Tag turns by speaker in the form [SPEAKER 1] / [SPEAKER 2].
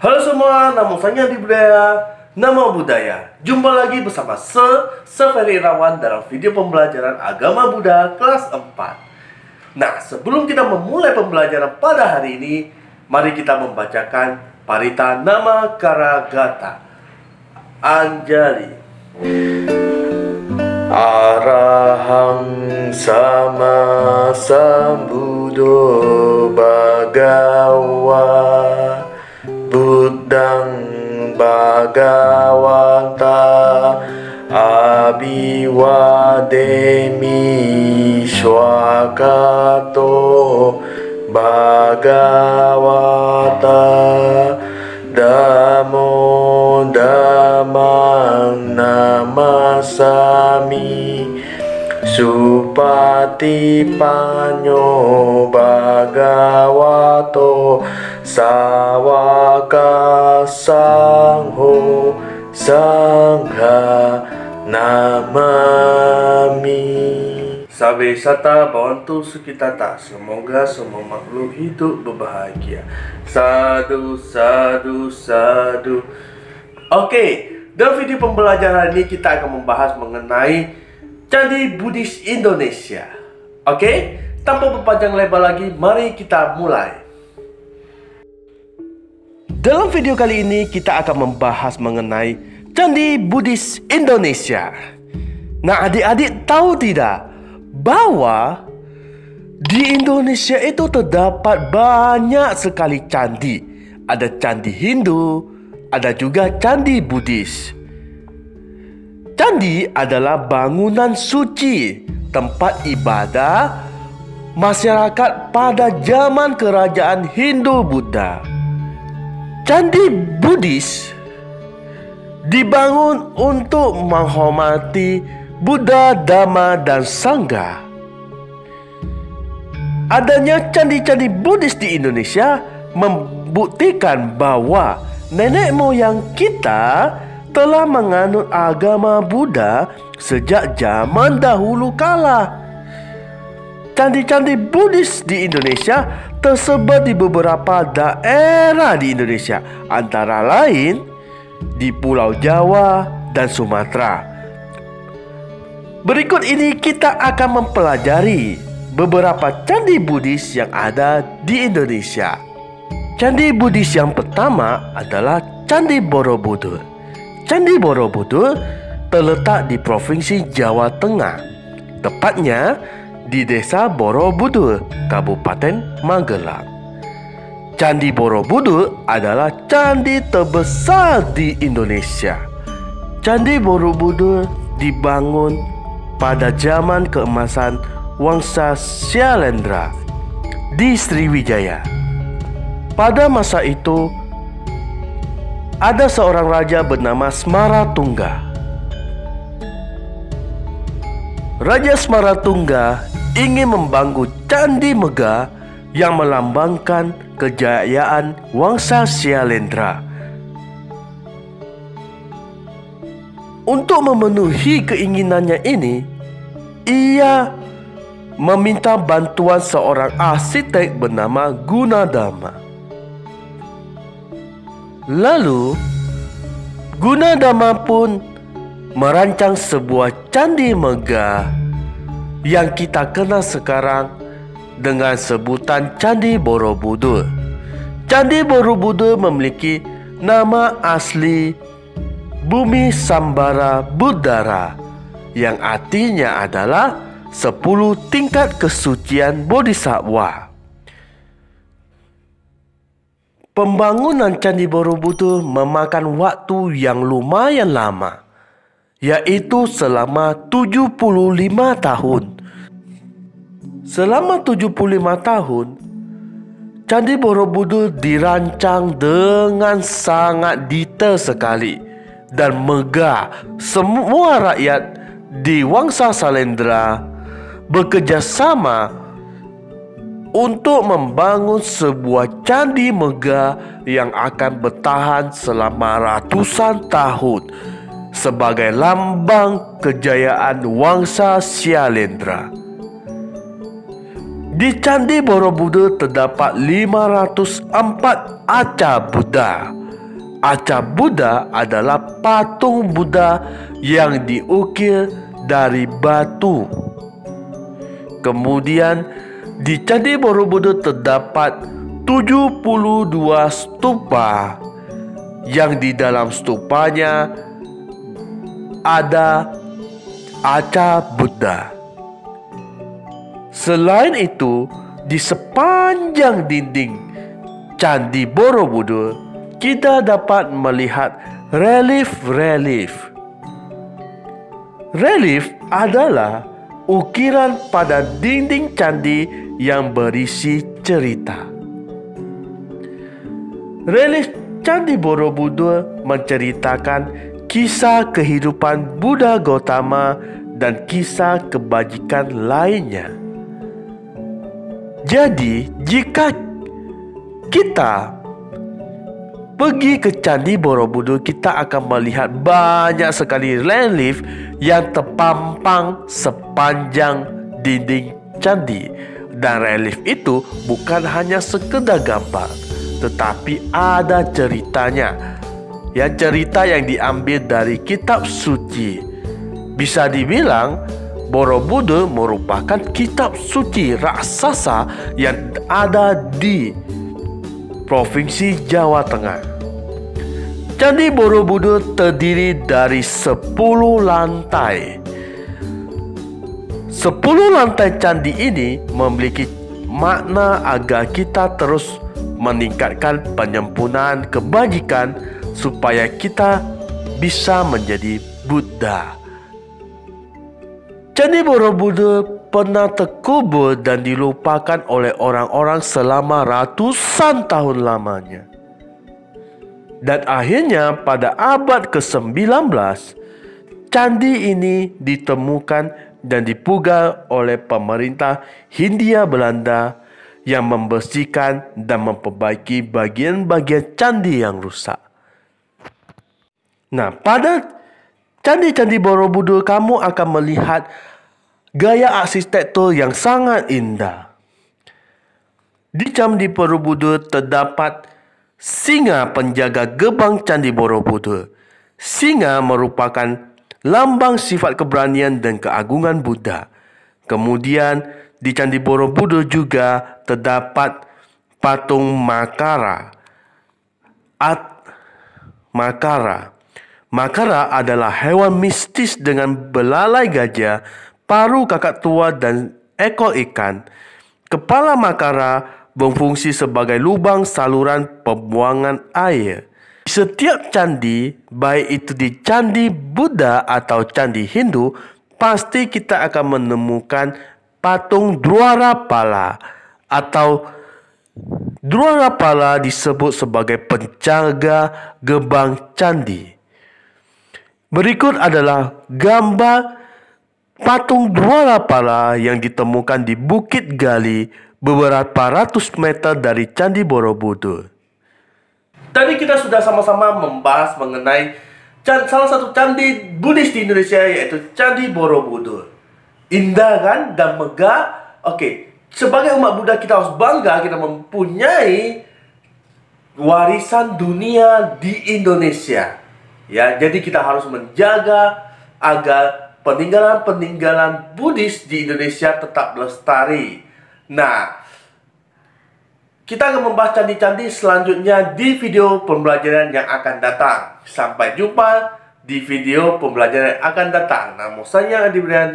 [SPEAKER 1] Halo semua, nama saya Andi Budaya, Nama Budaya. Jumpa lagi bersama Seferi Irawan dalam video pembelajaran Agama Buddha kelas 4. Nah, sebelum kita memulai pembelajaran pada hari ini, mari kita membacakan Parita Nama Karagata. Anjali. Arahang sama sambuddho bhagawa Buddhang Bhagavata Abhiwademi Swakato Bhagavata Damo Dhammang Namasami Supatipanyo Bhagavato Sawaka Sangho Sangha Namami. Sabe sata bantu sukitata. Semoga semua makhluk hidup berbahagia. Sadu, sadu, sadu. Oke, dalam video pembelajaran ini kita akan membahas mengenai Candi Buddhis Indonesia. Oke, tanpa berpanjang lebar lagi, mari kita mulai. Dalam video kali ini kita akan membahas mengenai Candi Buddhis Indonesia. Nah, adik-adik tahu tidak bahwa di Indonesia itu terdapat banyak sekali candi. Ada candi Hindu, ada juga candi Buddhis. Candi adalah bangunan suci, tempat ibadah masyarakat pada zaman kerajaan Hindu-Buddha. Candi Buddhis dibangun untuk menghormati Buddha, Dhamma, dan Sangha. Adanya candi-candi Buddhis di Indonesia membuktikan bahwa nenek moyang kita telah menganut agama Buddha sejak zaman dahulu kala. Candi-candi Buddhis di Indonesia tersebar di beberapa daerah di Indonesia, antara lain di Pulau Jawa dan Sumatera. Berikut ini kita akan mempelajari beberapa candi Buddhis yang ada di Indonesia. Candi Buddhis yang pertama adalah Candi Borobudur. Candi Borobudur terletak di Provinsi Jawa Tengah, tepatnya di Desa Borobudur, Kabupaten Magelang. Candi Borobudur adalah candi terbesar di Indonesia. Candi Borobudur dibangun pada zaman keemasan Wangsa Syailendra di Sriwijaya. Pada masa itu, ada seorang raja bernama Smaratungga. Raja Smaratungga ingin membangun Candi Megah yang melambangkan kejayaan Wangsa Syailendra. Untuk memenuhi keinginannya ini, ia meminta bantuan seorang arsitek bernama Gunadharma. Lalu, Gunadharma pun merancang sebuah candi megah yang kita kenal sekarang dengan sebutan Candi Borobudur. Candi Borobudur memiliki nama asli Bumi Sambara Buddhara, yang artinya adalah 10 tingkat kesucian Bodhisattva. Pembangunan Candi Borobudur memakan waktu yang lumayan lama, yaitu selama 75 tahun. Selama 75 tahun, Candi Borobudur dirancang dengan sangat detail sekali dan megah. Semua rakyat di Wangsa Syailendra bekerjasama untuk membangun sebuah candi megah yang akan bertahan selama ratusan tahun sebagai lambang kejayaan Wangsa Syailendra. Di Candi Borobudur terdapat 504 arca Buddha Arca Buddha adalah patung Buddha yang diukir dari batu. Kemudian di Candi Borobudur terdapat 72 stupa yang di dalam stupanya ada arca Buddha. Selain itu, di sepanjang dinding Candi Borobudur kita dapat melihat relief-relief. Relief adalah ukiran pada dinding candi yang berisi cerita. Relief Candi Borobudur menceritakan kisah kehidupan Buddha Gautama dan kisah kebajikan lainnya. Jadi, jika kita pergi ke Candi Borobudur, kita akan melihat banyak sekali relief yang terpampang sepanjang dinding candi. Dan relief itu bukan hanya sekedar gambar, tetapi ada ceritanya. Cerita yang diambil dari kitab suci. Bisa dibilang Borobudur merupakan kitab suci raksasa yang ada di Provinsi Jawa Tengah. Candi Borobudur terdiri dari 10 lantai. 10 lantai candi ini memiliki makna agar kita terus meningkatkan penyempurnaan kebajikan supaya kita bisa menjadi Buddha. Candi Borobudur pernah terkubur dan dilupakan oleh orang-orang selama ratusan tahun lamanya. Dan akhirnya pada abad ke-19, candi ini ditemukan dan dipugar oleh pemerintah Hindia Belanda yang membersihkan dan memperbaiki bagian-bagian candi yang rusak. Nah, pada Candi-candi Borobudur kamu akan melihat gaya arsitektur yang sangat indah. Di Candi Borobudur terdapat singa penjaga gerbang Candi Borobudur. Singa merupakan lambang sifat keberanian dan keagungan Buddha. Kemudian di Candi Borobudur juga terdapat patung Makara. Makara adalah hewan mistis dengan belalai gajah, paruh kakak tua dan ekor ikan. Kepala Makara berfungsi sebagai lubang saluran pembuangan air. Setiap candi, baik itu di Candi Buddha atau Candi Hindu, pasti kita akan menemukan patung Dwarapala atau Dwarapala disebut sebagai penjaga gerbang candi. Berikut adalah gambar patung Dwarapala yang ditemukan di Bukit Gali beberapa ratus meter dari Candi Borobudur. Tadi kita sudah sama-sama membahas mengenai salah satu candi Buddhis di Indonesia, yaitu Candi Borobudur. Indah kan dan megah. Oke, sebagai umat Buddha kita harus bangga kita mempunyai warisan dunia di Indonesia. Jadi kita harus menjaga agar peninggalan-peninggalan Buddhis di Indonesia tetap lestari. Nah, kita akan membahas candi-candi selanjutnya di video pembelajaran yang akan datang. Sampai jumpa di video pembelajaran yang akan datang. Nama saya Adi Brian.